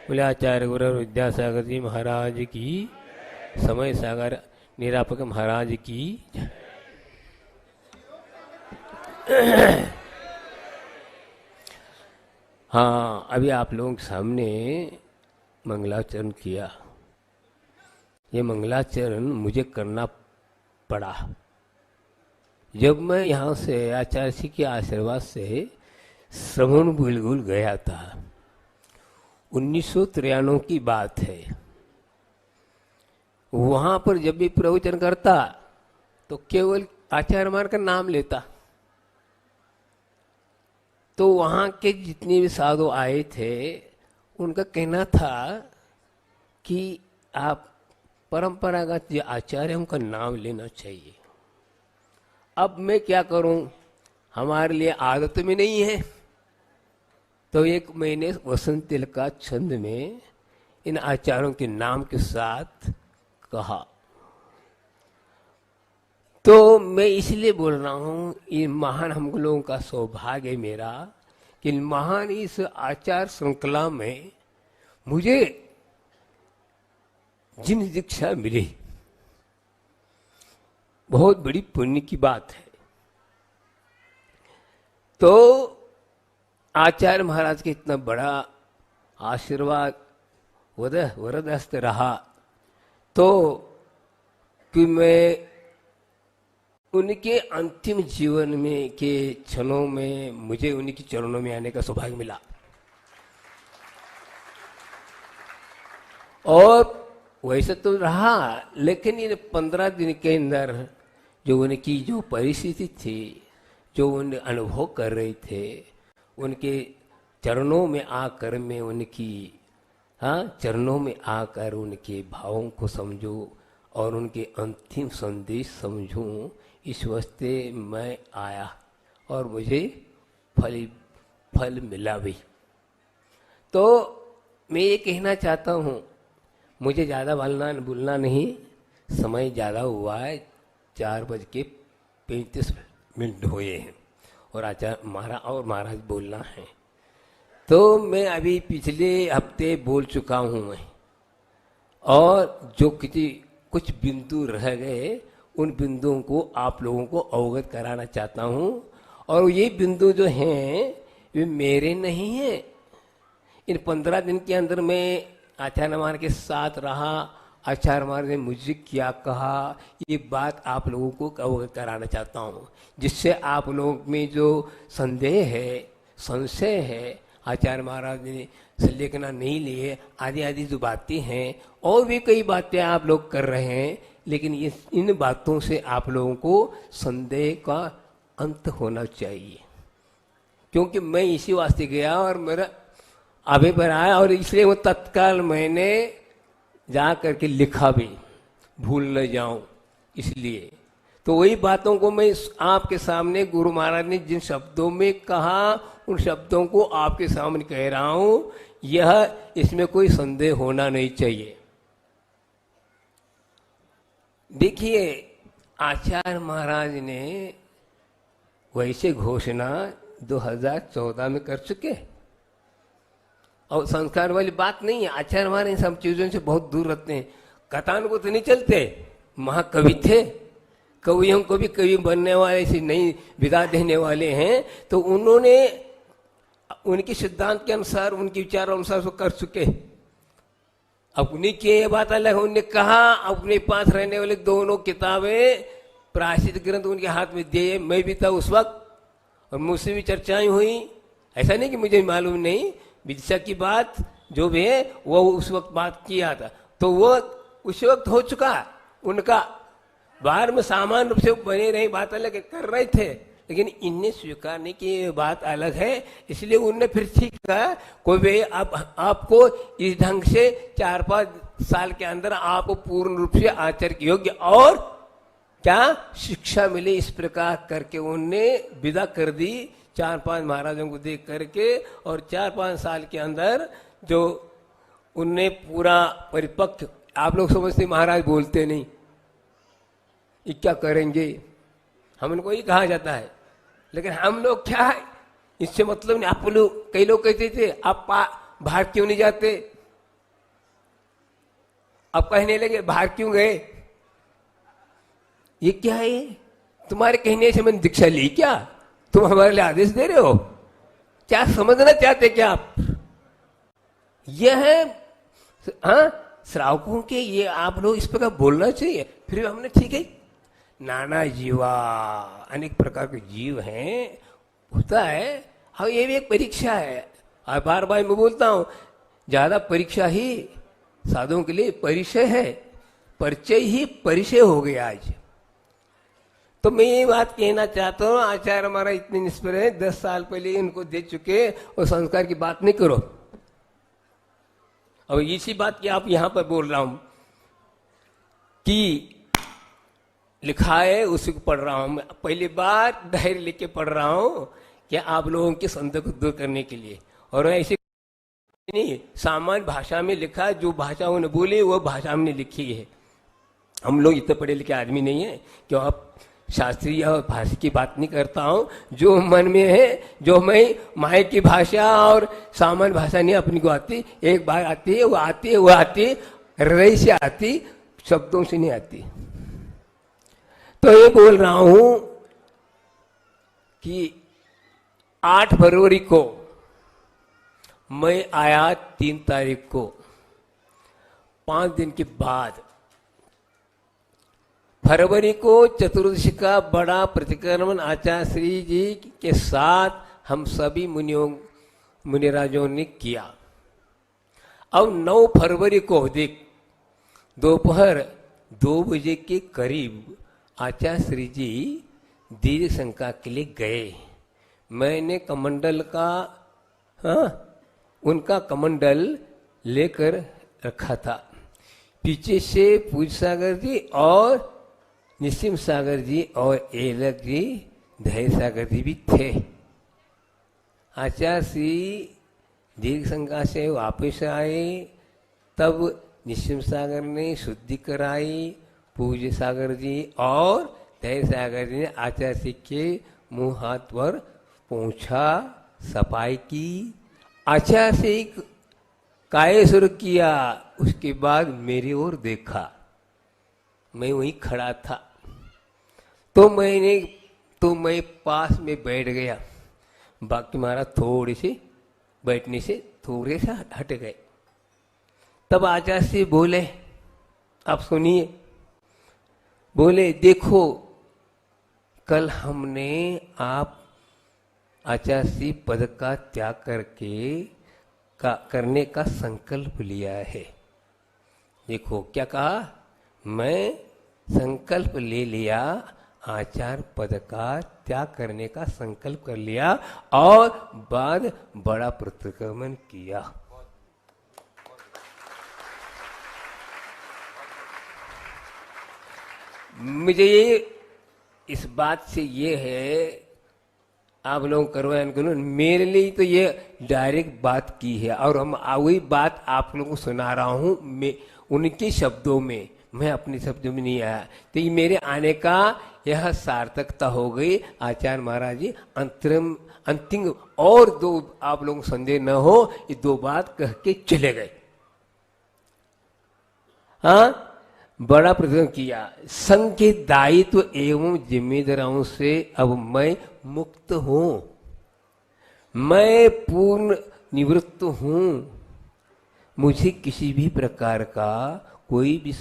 बोले आचार्य गुरु विद्यासागर जी महाराज की, समय सागर निरापक महाराज की। हाँ, अभी आप लोगों के सामने मंगलाचरण किया। ये मंगलाचरण मुझे करना पड़ा जब मैं यहाँ से आचार्य जी के आशीर्वाद से श्रवण बेलगुल गया था। 1993 की बात है। वहां पर जब भी प्रवचन करता तो केवल आचार्य मार का नाम लेता। तो वहां के जितने भी साधु आए थे उनका कहना था कि आप परंपरागत जो आचार्यों का नाम लेना चाहिए। अब मैं क्या करूं, हमारे लिए आदत में नहीं है। तो एक मैंने वसंत तिलक का छंद में इन आचार्यों के नाम के साथ कहा। तो मैं इसलिए बोल रहा हूं, ये महान हम लोगों का सौभाग्य है मेरा कि महान इस आचार श्रृंखला में मुझे जिन दीक्षा मिली, बहुत बड़ी पुण्य की बात है। तो आचार्य महाराज के इतना बड़ा आशीर्वाद वरदहस्त रहा तो कि मैं उनके अंतिम जीवन में के क्षणों में मुझे उनके चरणों में आने का सौभाग्य मिला। और वैसे तो रहा, लेकिन इन 15 दिन के अंदर जो उनकी जो परिस्थिति थी, जो उन अनुभव कर रहे थे, उनके चरणों में आकर मैं उनकी चरणों में आकर उनके भावों को समझूं और उनके अंतिम संदेश समझूं, इस वास्ते मैं आया और मुझे फल मिला भी। तो मैं ये कहना चाहता हूँ, मुझे ज़्यादा बोलना नहीं, समय ज़्यादा हुआ है, 4:35 हुए हैं और आचार्य महाराज बोलना है। तो मैं अभी पिछले हफ्ते बोल चुका हूँ मैं, और जो कुछ बिंदु रह गए उन बिंदुओं को आप लोगों को अवगत कराना चाहता हूँ। और ये बिंदु जो हैं वे मेरे नहीं हैं। इन 15 दिन के अंदर मैं आचार्य महाराज के साथ रहा, आचार्य महाराज ने मुझे क्या कहा, ये बात आप लोगों को अवगत कराना चाहता हूँ, जिससे आप लोगों में जो संदेह है, संशय है, आचार्य महाराज ने संलेखना नहीं लिए, आदि आदि जो बातें हैं, और भी कई बातें आप लोग कर रहे हैं, लेकिन इन बातों से आप लोगों को संदेह का अंत होना चाहिए। क्योंकि मैं इसी वास्ते गया और मेरा अभी पर आया, और इसलिए वो तत्काल मैंने जा करके लिखा भी, भूल न जाऊं इसलिए। तो वही बातों को मैं आपके सामने गुरु महाराज ने जिन शब्दों में कहा उन शब्दों को आपके सामने कह रहा हूं। यह इसमें कोई संदेह होना नहीं चाहिए। देखिए, आचार्य महाराज ने वैसे घोषणा 2014 में कर चुके, और संस्कार वाली बात नहीं है। आचार्य महाराज इन सब चीजों से बहुत दूर रहते हैं। कथान को तो नहीं चलते, महाकवि थे, कवियों को भी कवि बनने वाले से नहीं विदा देने वाले हैं। तो उन्होंने उनके सिद्धांत के अनुसार, उनके विचारों अनुसार वो कर चुके। अपनी की ये बात अलग, उन्होंने कहा अपने पास रहने वाले दोनों किताबें प्रायश्चित ग्रंथ उनके हाथ में दिए। मैं भी था उस वक्त और मुझसे भी चर्चाएं हुई। ऐसा नहीं कि मुझे मालूम नहीं, विदिशा की बात जो भी है वो उस वक्त बात किया था, तो वो उस वक्त हो चुका उनका। बाहर में सामान्य रूप से बने रहे, बात अलग कर रहे थे, लेकिन इनने स्वीकार नहीं की, ये बात अलग है। इसलिए उनने फिर ठीक कहा, कोई भी आपको इस ढंग से 4-5 साल के अंदर आपको पूर्ण रूप से आचार्य योग्य और क्या शिक्षा मिले, इस प्रकार करके उनने विदा कर दी 4-5 महाराजों को देख करके। और 4-5 साल के अंदर जो उनने पूरा परिपक्व, आप लोग समझते महाराज बोलते नहीं, ये क्या करेंगे, हम उनको ही कहा जाता है। लेकिन हम लोग क्या है, इससे मतलब नहीं। आप लोग, कई लोग कहते थे आप बाहर क्यों नहीं जाते, अब कहने लगे बाहर क्यों गए? ये क्या है? तुम्हारे कहने से मैंने दीक्षा ली क्या? तुम हमारे लिए आदेश दे रहे हो? क्या समझना चाहते क्या आप? यह है हाँ श्रावकों के, ये आप लोग इस प्रकार बोलना चाहिए। फिर हमने ठीक है, नाना जीवा, अनेक प्रकार के जीव हैं, होता है। हाँ ये भी एक परीक्षा है। और बार बार मैं बोलता हूं, ज्यादा परीक्षा ही साधुओं के लिए परिचय है, परिचय ही परिचय हो गया आज। तो मैं ये बात कहना चाहता हूँ, आचार्य हमारा इतने निष्फल है, 10 साल पहले इनको दे चुके, और संस्कार की बात नहीं करो। और इसी बात की आप यहां पर बोल रहा हूं कि लिखा है उसी को पढ़ रहा हूं। मैं पहली बार धैर्य लेके पढ़ रहा हूं कि आप लोगों के संदेह को दूर करने के लिए। और ऐसे नहीं, सामान्य भाषा में लिखा, जो भाषा उन्होंने बोली वो भाषा हमने लिखी है। हम लोग इतने पढ़े लिखे आदमी नहीं है कि आप शास्त्रीय और भाषा की बात नहीं करता हूं। जो मन में है, जो मैं माय की भाषा और सामान्य भाषा नहीं अपनी को आती, एक बार आती है, वो आती है, वो आती हृदय से आती, शब्दों से नहीं आती। तो ये बोल रहा हूं कि 8 फरवरी को मैं आया, 3 तारीख को, 5 दिन के बाद फरवरी को चतुर्दशी का बड़ा प्रतिक्रमण आचार्य श्री जी के साथ हम सभी मुनिराजों ने किया। अब 9 फरवरी को देख दोपहर 2 बजे के करीब आचार्य श्री जी दीर्घ शंका के लिए गए। मैंने कमंडल का उनका कमंडल लेकर रखा था। पीछे से पूज सागर जी और निसिम सागर जी और एलक जी, धैर्य सागर जी भी थे। आचार्य श्री दीर्घ शंका से वापस आए, तब निसिम सागर ने शुद्धि कराई, पूज्य सागर जी और धैर्य सागर जी ने आचार्य श्री के मुंह हाथ पर पहुंचा, सफाई की। आचार्य श्री काय शुरू किया, उसके बाद मेरी ओर देखा, मैं वहीं खड़ा था। तो मैं पास में बैठ गया, बाकी महाराज थोड़ी सी बैठने से थोड़े से हट गए। तब आचार्य से बोले, आप सुनिए, बोले देखो कल हमने आप आचार्य श्री पद का त्याग करने का संकल्प लिया है। देखो क्या कहा, मैं संकल्प ले लिया, आचार्य पद का त्याग करने का संकल्प कर लिया और बाद बड़ा प्रतिक्रमण किया। मुझे ये इस बात से ये है, आप लोग करवाएं करो, मेरे लिए तो ये डायरेक्ट बात की है और हम वही बात आप लोगों को सुना रहा हूं, मैं उनके शब्दों में, मैं अपने शब्दों में नहीं आया। तो ये मेरे आने का यह सार्थकता हो गई। आचार्य महाराज जी अंतिम और 2 आप लोगों को संदेह न हो, ये 2 बात कह के चले गए। हाँ, बड़ा प्रतिक्रमण किया। संघ के दायित्व एवं जिम्मेदारियों से अब मैं मुक्त हूं, मैं पूर्ण निवृत्त हूं, मुझे किसी भी प्रकार का कोई भी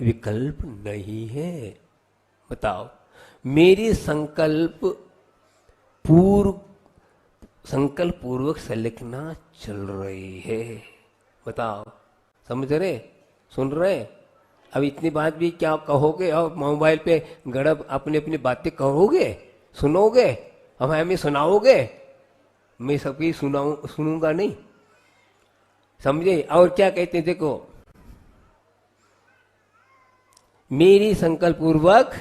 विकल्प नहीं है। बताओ, मेरी संकल्प पूर्वक संलिखना चल रही है। बताओ, समझ रहे, सुन रहे? अब इतनी बात भी क्या कहोगे, और मोबाइल पे गड़ब अपनी अपनी बातें कहोगे, सुनोगे, अब हमें सुनाओगे, मैं सबकी सुनूंगा नहीं, समझे? और क्या कहते हैं, देखो, मेरी संकल्प पूर्वक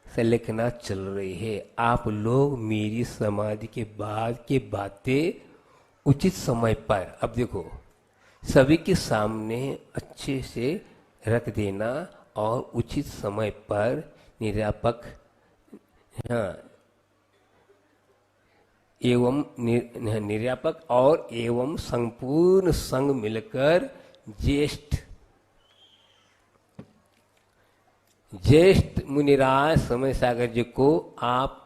संलिखना चल रही है। आप लोग मेरी समाधि के बाद के बातें उचित समय पर, अब देखो, सभी के सामने अच्छे से रख देना और उचित समय पर निरापक एवं निर्यापक और एवं संपूर्ण संग मिलकर ज्येष्ठ ज्येष्ठ मुनिराज समय सागर जी को आप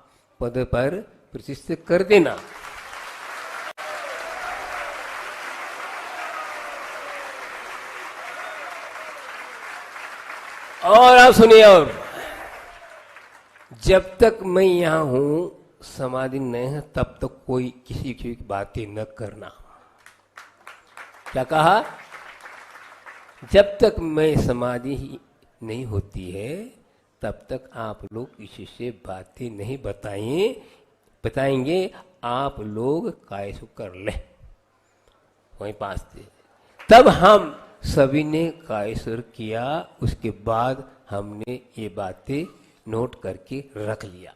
पद पर प्रतिष्ठित कर देना। और आप सुनिए, और जब तक मैं यहां हूं समाधि नहीं है तब तक कोई किसी की बातें न करना। क्या कहा? जब तक मैं समाधि ही नहीं होती है तब तक आप लोग किसी से बातें नहीं बताएंगे। आप लोग कायसु कर ले वहीं पास थे। तब हम सभी ने कायसुर किया। उसके बाद हमने ये बातें नोट करके रख लिया।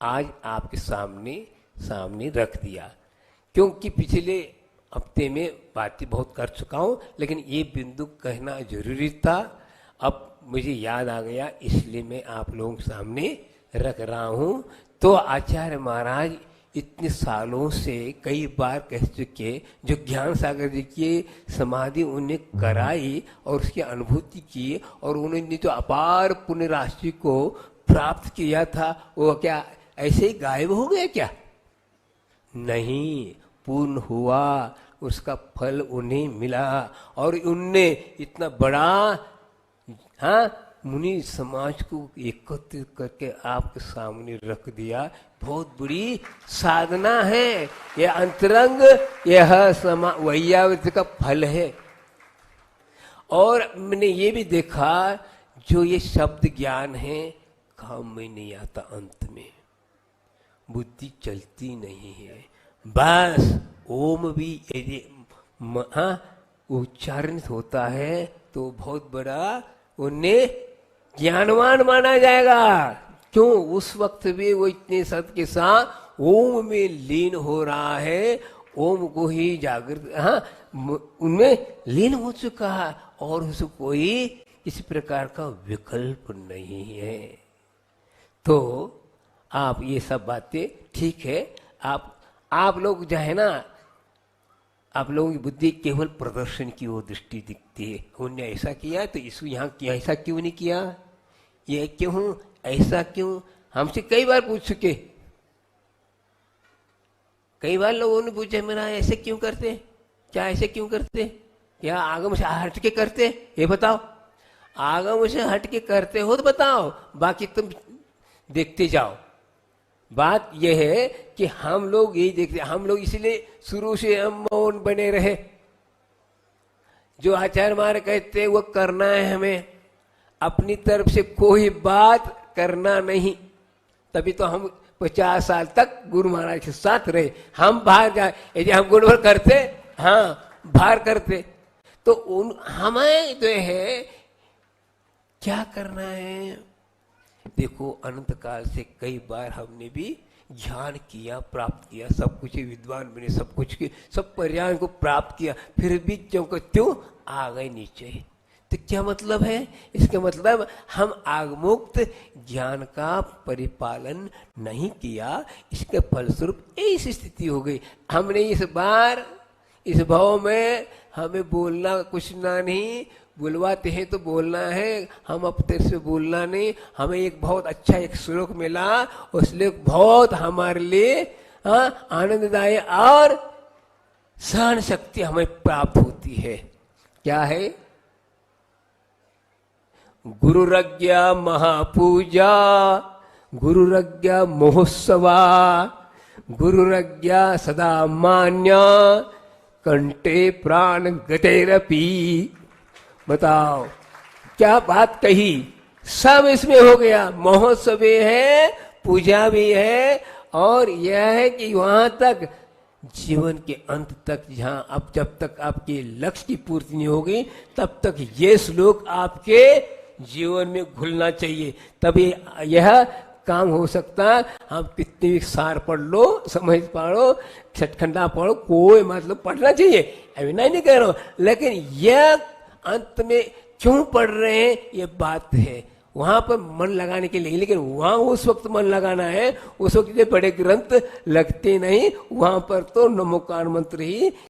आज आपके सामने रख दिया, क्योंकि पिछले हफ्ते में बातें बहुत कर चुका हूं, लेकिन ये बिंदु कहना जरूरी था। अब मुझे याद आ गया, इसलिए मैं आप लोगों के सामने रख रहा हूं। तो आचार्य महाराज इतने सालों से कई बार कह चुके, जो ज्ञान सागर जी की समाधि उन्हें कराई और उसकी अनुभूति की, और उन्होंने जो अपार पुण्य राशि को प्राप्त किया था, वो क्या ऐसे ही गायब हो गया क्या? नहीं, पूर्ण हुआ, उसका फल उन्हें मिला। और उनने इतना बड़ा मुनि समाज को एकत्रित करके आपके सामने रख दिया। बहुत बड़ी साधना है यह अंतरंग, यह वैयावृत्ति का फल है। और मैंने ये भी देखा, जो ये शब्द ज्ञान है काम में नहीं आता, अंत में बुद्धि चलती नहीं है। बस ओम भी यदि उच्चारित होता है तो बहुत बड़ा उन्हें ज्ञानवान माना जाएगा। क्यों? उस वक्त भी वो इतने सत के साथ ओम में लीन हो रहा है, ओम को ही जागृत उनमें लीन हो चुका है, और उसको कोई किसी प्रकार का विकल्प नहीं है। तो आप ये सब बातें ठीक है, आप लोग जो है ना, आप लोगों की बुद्धि केवल प्रदर्शन की ओर दृष्टि दिखती है। उन्होंने ऐसा किया तो इसको यहाँ किया, ऐसा क्यों नहीं किया, ये क्यों, ऐसा क्यों? हमसे कई बार पूछ चुके, कई बार लोगों ने पूछा, मेरा ऐसे क्यों करते, क्या ऐसे क्यों करते, क्या आगम से हट के करते, ये बताओ। आगम से हट के करते हो तो बताओ, बाकी तुम देखते जाओ। बात यह है कि हम लोग यही देखते, हम लोग इसलिए शुरू से हम मौन बने रहे। जो आचार्य महाराज कहते हैं वो करना है हमें, अपनी तरफ से कोई बात करना नहीं। तभी तो हम 50 साल तक गुरु महाराज के साथ रहे। हम बाहर जाए, यदि हम गुरुवर करते, बाहर करते, तो हमें जो है क्या करना है। देखो, अनंत काल से कई बार हमने भी ज्ञान किया, प्राप्त किया, सब कुछ विद्वान बने, सब कुछ के सब पर्याय को प्राप्त किया, फिर भी क्यों आ गए नीचे। तो क्या मतलब है इसका? मतलब हम आगमुक्त ज्ञान का परिपालन नहीं किया, इसके फलस्वरूप ऐसी स्थिति हो गई। हमने इस बार इस भाव में हमें बोलना कुछ ना नहीं, बुलवाते हैं तो बोलना है, हम अपने से बोलना नहीं। हमें एक बहुत अच्छा एक श्लोक मिला, उस श्लोक बहुत हमारे लिए आनंददायी और सहन शक्ति हमें प्राप्त होती है। क्या है? गुरुरज्ञा महापूजा, गुरुरज्ञा महोत्सवा, गुरुरज्ञा सदा मान्य, कंठे प्राण गतेरपि। बताओ क्या बात कही, सब इसमें हो गया। महोत्सव भी है, पूजा भी है, और यह है कि वहां तक जीवन के अंत तक, जहां अब जब तक आपके लक्ष्य की पूर्ति नहीं होगी तब तक ये श्लोक आपके जीवन में घुलना चाहिए, तभी यह काम हो सकता है। हम कितनी भी सार पढ़ लो, समझ पढ़ो, छठखंडा पढ़ो, कोई मतलब पढ़ना चाहिए, अभी नहीं कह रहा हूं, लेकिन यह अंत में क्यों पढ़ रहे हैं ये बात है, वहां पर मन लगाने के लिए। लेकिन वहां उस वक्त मन लगाना है, उस वक्त बड़े ग्रंथ लगते नहीं, वहां पर तो नमोकार मंत्र ही